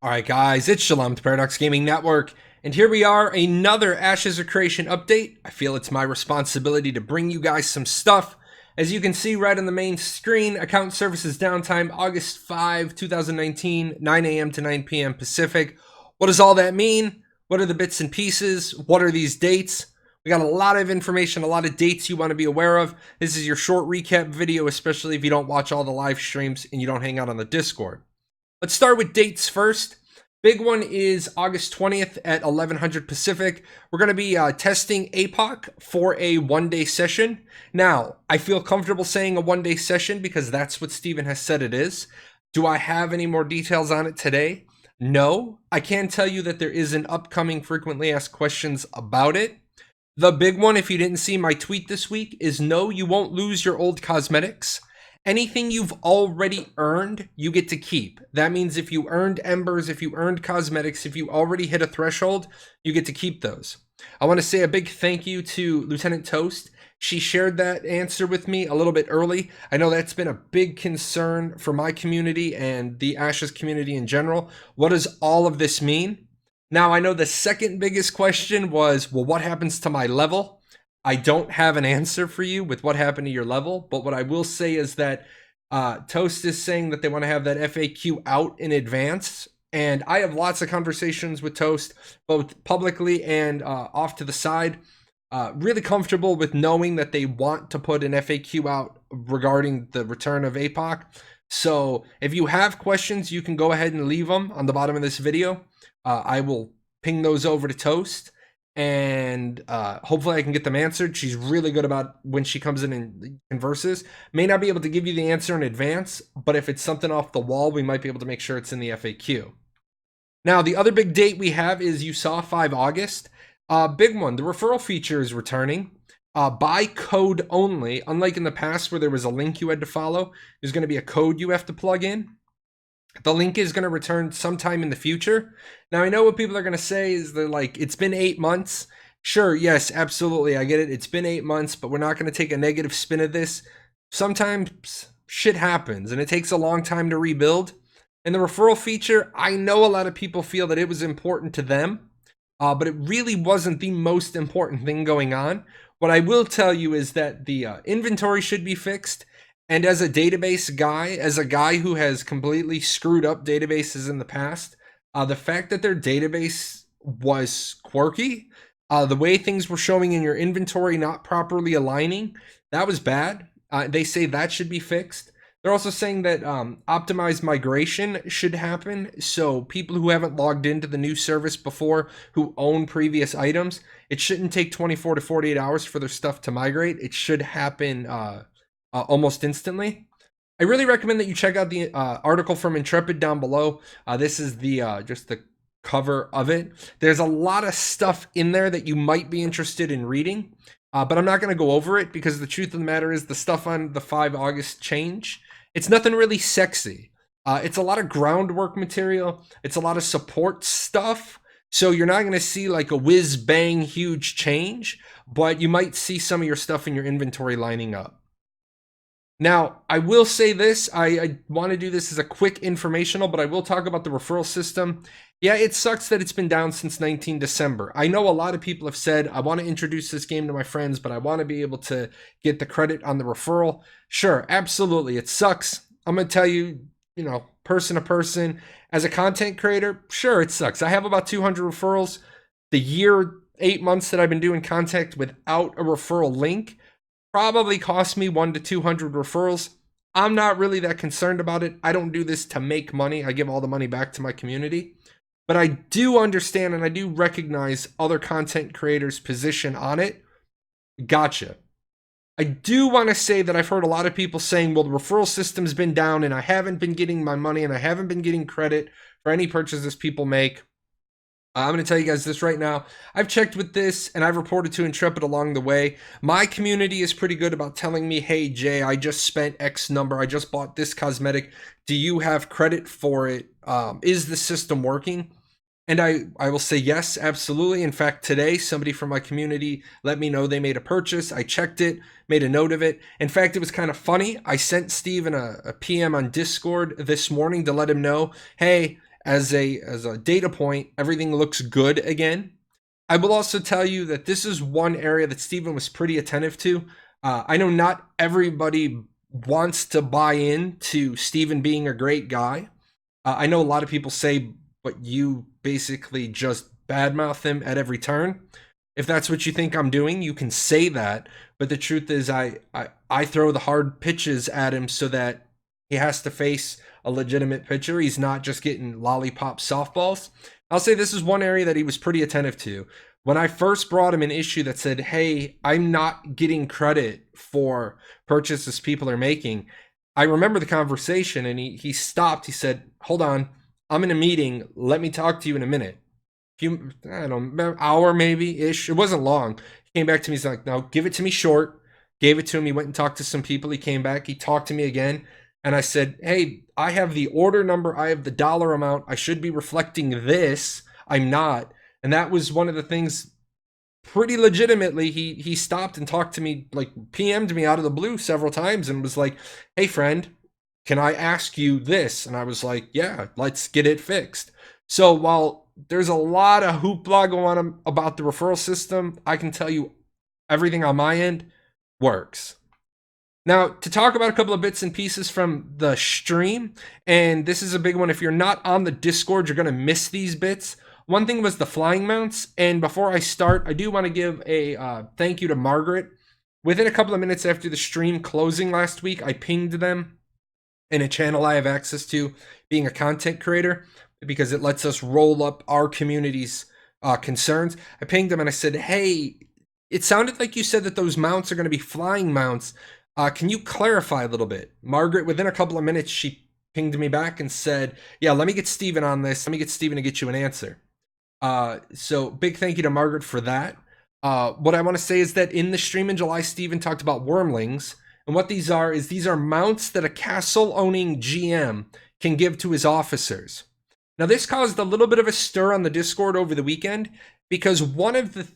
Alright guys, it's Shalom, the Paradox Gaming Network, and here we are, another Ashes of Creation update. I feel it's my responsibility to bring you guys some stuff. As you can see right on the main screen, Account Services Downtime, August 5, 2019, 9 a.m. to 9 p.m. Pacific. What does all that mean? What are the bits and pieces? What are these dates? We got a lot of information, a lot of dates you want to be aware of. This is your short recap video, especially if you don't watch all the live streams and you don't hang out on the Discord. Let's start with dates first. Big one is August 20th at 1100 Pacific. We're going to be testing APOC for a one-day session. Now, I feel comfortable saying a one-day session because that's what Steven has said it is. Do I have any more details on it today? No. I can tell you that there is an upcoming frequently asked questions about it. The big one, if you didn't see my tweet this week, is no, you won't lose your old cosmetics. Anything you've already earned, you get to keep. That means if you earned embers, if you earned cosmetics, if you already hit a threshold, you get to keep those. I want to say a big thank you to Lieutenant Toast. She shared that answer with me a little bit early. I know that's been a big concern for my community and the Ashes community in general. What does all of this mean? Now, I know the second biggest question was, well, what happens to my level? I don't have an answer for you with what happened to your level, but what I will say is that Toast is saying that they want to have that FAQ out in advance, and I have lots of conversations with Toast, both publicly and off to the side. Really comfortable with knowing that they want to put an FAQ out regarding the return of APOC. So if you have questions, you can go ahead and leave them on the bottom of this video. I will ping those over to Toast, and hopefully I can get them answered. She's really good about when she comes in and converses. May not be able to give you the answer in advance, but if it's something off the wall, we might be able to make sure it's in the FAQ. Now, the other big date we have is you saw 5 August. Big one, the referral feature is returning. By code only, unlike in the past where there was a link you had to follow, there's going to be a code you have to plug in. The link is going to return sometime in the future. Now, I know what people are going to say is they're like, it's been 8 months. Sure, yes, absolutely, I get it. It's been 8 months, but we're not going to take a negative spin of this. Sometimes shit happens, and it takes a long time to rebuild. And the referral feature, I know a lot of people feel that it was important to them, but it really wasn't the most important thing going on. What I will tell you is that the inventory should be fixed. And as a database guy, as a guy who has completely screwed up databases in the past, the fact that their database was quirky, the way things were showing in your inventory not properly aligning, that was bad. They say that should be fixed. They're also saying that optimized migration should happen. So people who haven't logged into the new service before, who own previous items, it shouldn't take 24 to 48 hours for their stuff to migrate. It should happen almost instantly. I really recommend that you check out the article from Intrepid down below. This is the just the cover of it. There's a lot of stuff in there that you might be interested in reading, but I'm not going to go over it because the truth of the matter is the stuff on the 5 August change, it's nothing really sexy. It's a lot of groundwork material. It's a lot of support stuff. So you're not going to see like a whiz bang huge change, but you might see some of your stuff in your inventory lining up. Now, I will say this, I want to do this as a quick informational, but I will talk about the referral system. Yeah, it sucks that it's been down since 19 December. I know a lot of people have said, I want to introduce this game to my friends, but I want to be able to get the credit on the referral. Sure, absolutely, it sucks. I'm going to tell you, person to person, as a content creator, sure, it sucks. I have about 200 referrals. The year, 8 months that I've been doing content without a referral link probably cost me 100 to 200 referrals. I'm not really that concerned about it. I don't do this to make money. I give all the money back to my community. But I do understand and I do recognize other content creators' position on it. Gotcha. I do want to say that I've heard a lot of people saying, well, the referral system's been down and I haven't been getting my money and I haven't been getting credit for any purchases people make. I'm going to tell you guys this right now. I've checked with this and I've reported to Intrepid along the way. My community is pretty good about telling me, hey, Jay, I just spent X number. I just bought this cosmetic. Do you have credit for it? Is the system working? And I will say yes, absolutely. In fact, today, somebody from my community let me know they made a purchase. I checked it, made a note of it. In fact, it was kind of funny. I sent Steven a PM on Discord this morning to let him know, hey, as a data point, everything looks good again. I will also tell you that this is one area that Steven was pretty attentive to. I know not everybody wants to buy in to Steven being a great guy. I know a lot of people say, but you basically just badmouth him at every turn. If that's what you think I'm doing, you can say that. But the truth is, I throw the hard pitches at him so that he has to face a legitimate pitcher. He's not just getting lollipop softballs. I'll say this is one area that he was pretty attentive to. When I first brought him an issue that said, hey, I'm not getting credit for purchases people are making, I remember the conversation, and he stopped. He said, hold on, I'm in a meeting. Let me talk to you in a minute. I don't know, hour maybe ish. It wasn't long. He came back to me. He's like, no, give it to me short. Gave it to him. He went and talked to some people. He came back. He talked to me again. And I said, hey, I have the order number. I have the dollar amount. I should be reflecting this. I'm not. And that was one of the things, pretty legitimately, he stopped and talked to me, like PM'd me out of the blue several times and was like, hey, friend, can I ask you this? And I was like, yeah, let's get it fixed. So while there's a lot of hoopla going on about the referral system, I can tell you everything on my end works. Now, to talk about a couple of bits and pieces from the stream, and this is a big one. If you're not on the Discord, you're going to miss these bits. One thing was the flying mounts, and before I start, I do want to give a thank you to Margaret. Within a couple of minutes after the stream closing last week, I pinged them in a channel I have access to, being a content creator, because it lets us roll up our community's concerns. I pinged them and I said, hey, it sounded like you said that those mounts are going to be flying mounts. Can you clarify a little bit? Margaret, within a couple of minutes, she pinged me back and said, yeah, let me get Steven on this. Let me get Steven to get you an answer. So big thank you to Margaret for that. What I want to say is that in the stream in July, Steven talked about Wyrmlings. And what these are is these are mounts that a castle-owning GM can give to his officers. Now, this caused a little bit of a stir on the Discord over the weekend because one of the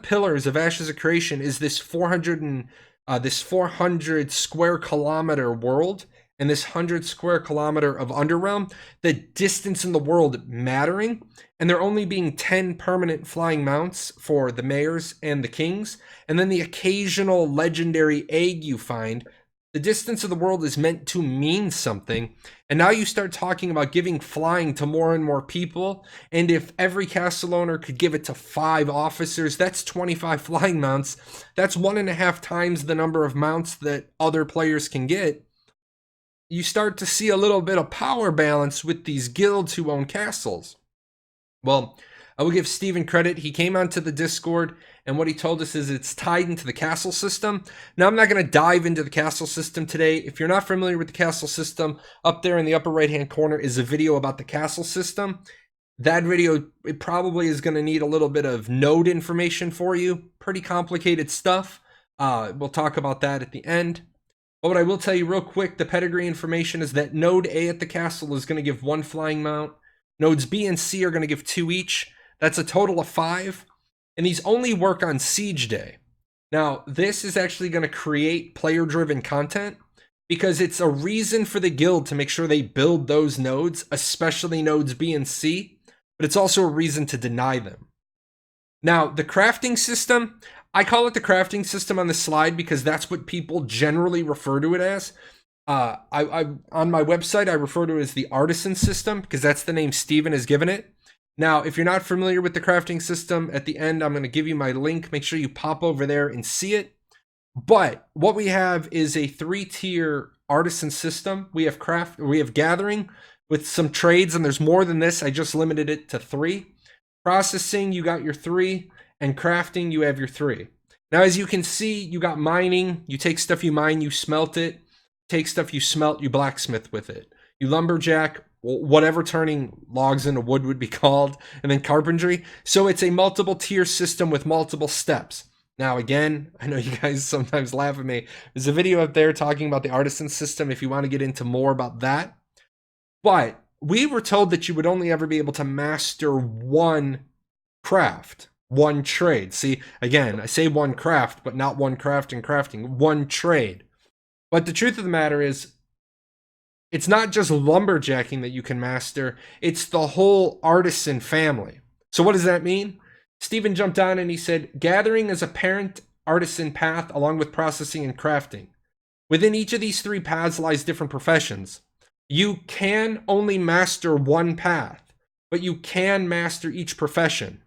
pillars of Ashes of Creation is this 400 square kilometer world and this 100 square kilometer of Underrealm, the distance in the world mattering, and there only being 10 permanent flying mounts for the mayors and the kings, and then the occasional legendary egg you find. The distance of the world is meant to mean something, and now you start talking about giving flying to more and more people, and if every castle owner could give it to 5 officers, that's 25 flying mounts. That's 1.5 times the number of mounts that other players can get. You start to see a little bit of power balance with these guilds who own castles. Well, I will give Steven credit. He came onto the Discord, and what he told us is it's tied into the castle system. Now, I'm not going to dive into the castle system today. If you're not familiar with the castle system, up there in the upper right-hand corner is a video about the castle system. That video, it probably is going to need a little bit of node information for you. Pretty complicated stuff. We'll talk about that at the end. But what I will tell you real quick, the pedigree information is that node A at the castle is going to give 1 flying mount. Nodes B and C are going to give 2 each. That's a total of 5. And these only work on Siege Day. Now, this is actually going to create player-driven content because it's a reason for the guild to make sure they build those nodes, especially nodes B and C, but it's also a reason to deny them. Now, the crafting system, I call it the crafting system on the slide because that's what people generally refer to it as. On my website, I refer to it as the artisan system because that's the name Steven has given it. Now, if you're not familiar with the crafting system, at the end, I'm going to give you my link. Make sure you pop over there and see it. But what we have is a 3-tier artisan system. We have gathering with some trades, and there's more than this. I just limited it to 3. Processing, you got your 3, and crafting, you have your 3. Now, as you can see, you got mining. You take stuff you mine, you smelt it. Take stuff you smelt, you blacksmith with it. You lumberjack, whatever turning logs into wood would be called, and then carpentry. So it's a multiple tier system with multiple steps. Now, again, I know you guys sometimes laugh at me. There's a video up there talking about the artisan system if you want to get into more about that. But we were told that you would only ever be able to master 1 craft, 1 trade. See, again, I say 1 craft, but not 1 craft and crafting, 1 trade. But the truth of the matter is, It's not just lumberjacking that you can master, it's the whole artisan family. So, what does that mean? Stephen jumped on and he said, gathering is a parent artisan path along with processing and crafting. Within each of these three paths lies different professions. You can only master one path, but you can master each profession.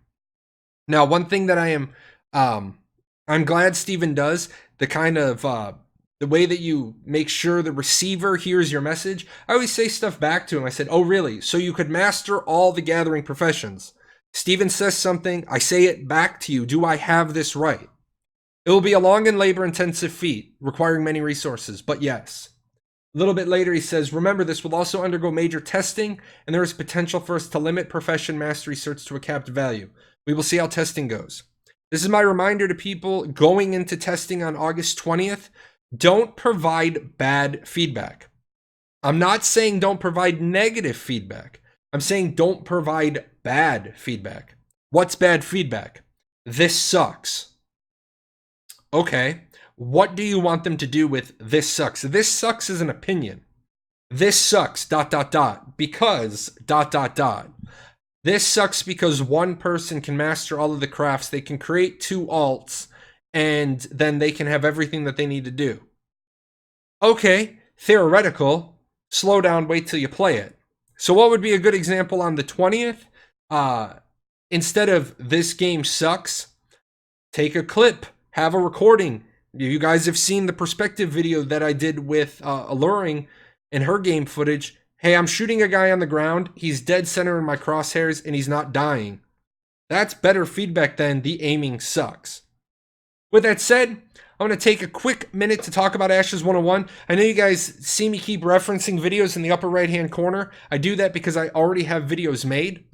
Now, one thing that I'm glad Stephen does, the kind of the way that you make sure the receiver hears your message. I always say stuff back to him. I said, "Oh, really? So you could master all the gathering professions?" Stephen says something, I say it back to you. Do I have this right? It will be a long and labor-intensive feat, requiring many resources, but yes. A little bit later, he says, remember, this will also undergo major testing, and there is potential for us to limit profession mastery certs to a capped value. We will see how testing goes. This is my reminder to people going into testing on August 20th. Don't provide bad feedback. I'm not saying don't provide negative feedback. I'm saying don't provide bad feedback. What's bad feedback? This sucks. Okay, what do you want them to do with this sucks? This sucks is an opinion. This sucks, ... because ... This sucks because one person can master all of the crafts. They can create 2 alts, and then they can have everything that they need to do. Okay, theoretical. Slow down, wait till you play it. So what would be a good example on the 20th? Instead of this game sucks, take a clip, have a recording. You guys have seen the perspective video that I did with Alluring and her game footage. Hey, I'm shooting a guy on the ground. He's dead center in my crosshairs and he's not dying. That's better feedback than the aiming sucks. With that said, I'm going to take a quick minute to talk about Ashes 101. I know you guys see me keep referencing videos in the upper right-hand corner. I do that because I already have videos made.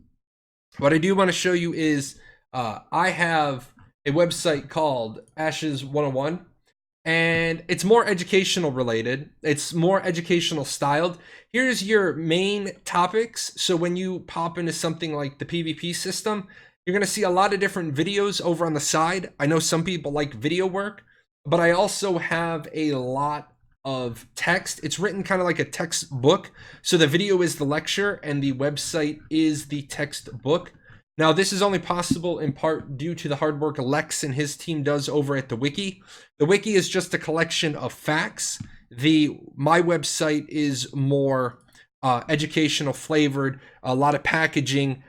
What I do want to show you is I have a website called Ashes 101, and it's more educational related. It's more educational styled. Here's your main topics. So when you pop into something like the PvP system, you're going to see a lot of different videos over on the side. I know some people like video work, but I also have a lot of text. It's written kind of like a textbook. So the video is the lecture and the website is the textbook. Now, this is only possible in part due to the hard work Lex and his team does over at the Wiki. The Wiki is just a collection of facts. My website is more educational flavored, a lot of packaging.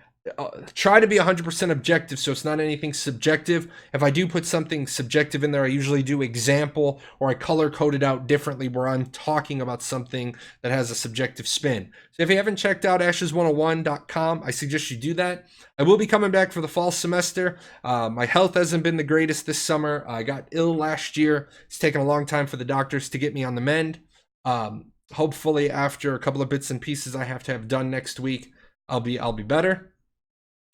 Try to be 100% objective, so it's not anything subjective. If I do put something subjective in there, I usually do example, or I color code it out differently where I'm talking about something that has a subjective spin. So if you haven't checked out ashes101.com, I suggest you do that. I will be coming back for the fall semester. My health hasn't been the greatest this summer. I got ill last year. It's taken a long time for the doctors to get me on the mend. Hopefully after a couple of bits and pieces I have to have done next week, I'll be better.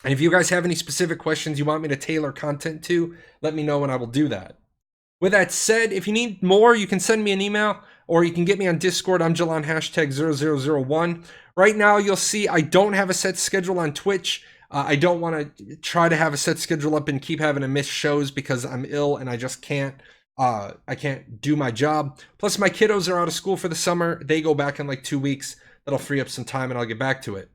And if you guys have any specific questions you want me to tailor content to, let me know and I will do that. With that said, if you need more, you can send me an email or you can get me on Discord. I'm Jalon #0001. Right now, you'll see I don't have a set schedule on Twitch. I don't want to try to have a set schedule up and keep having to miss shows because I'm ill and I just can't. I can't do my job. Plus, my kiddos are out of school for the summer. They go back in like 2 weeks. That'll free up some time and I'll get back to it.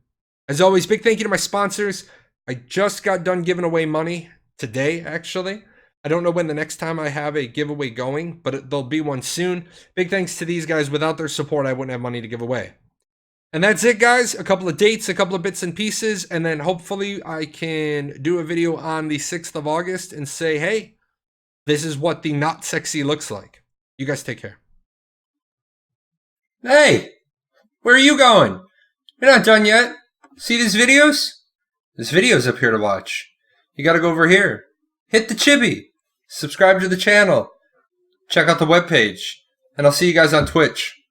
As always, big thank you to my sponsors. I just got done giving away money today, actually. I don't know when the next time I have a giveaway going, but there'll be one soon. Big thanks to these guys. Without their support, I wouldn't have money to give away. And that's it, guys. A couple of dates, a couple of bits and pieces, and then hopefully I can do a video on the 6th of August and say, hey, this is what the not sexy looks like. You guys take care. Hey, where are you going? You're not done yet. See these videos? This video's up here to watch. You gotta go over here. Hit the chibi. Subscribe to the channel. Check out the webpage. And I'll see you guys on Twitch.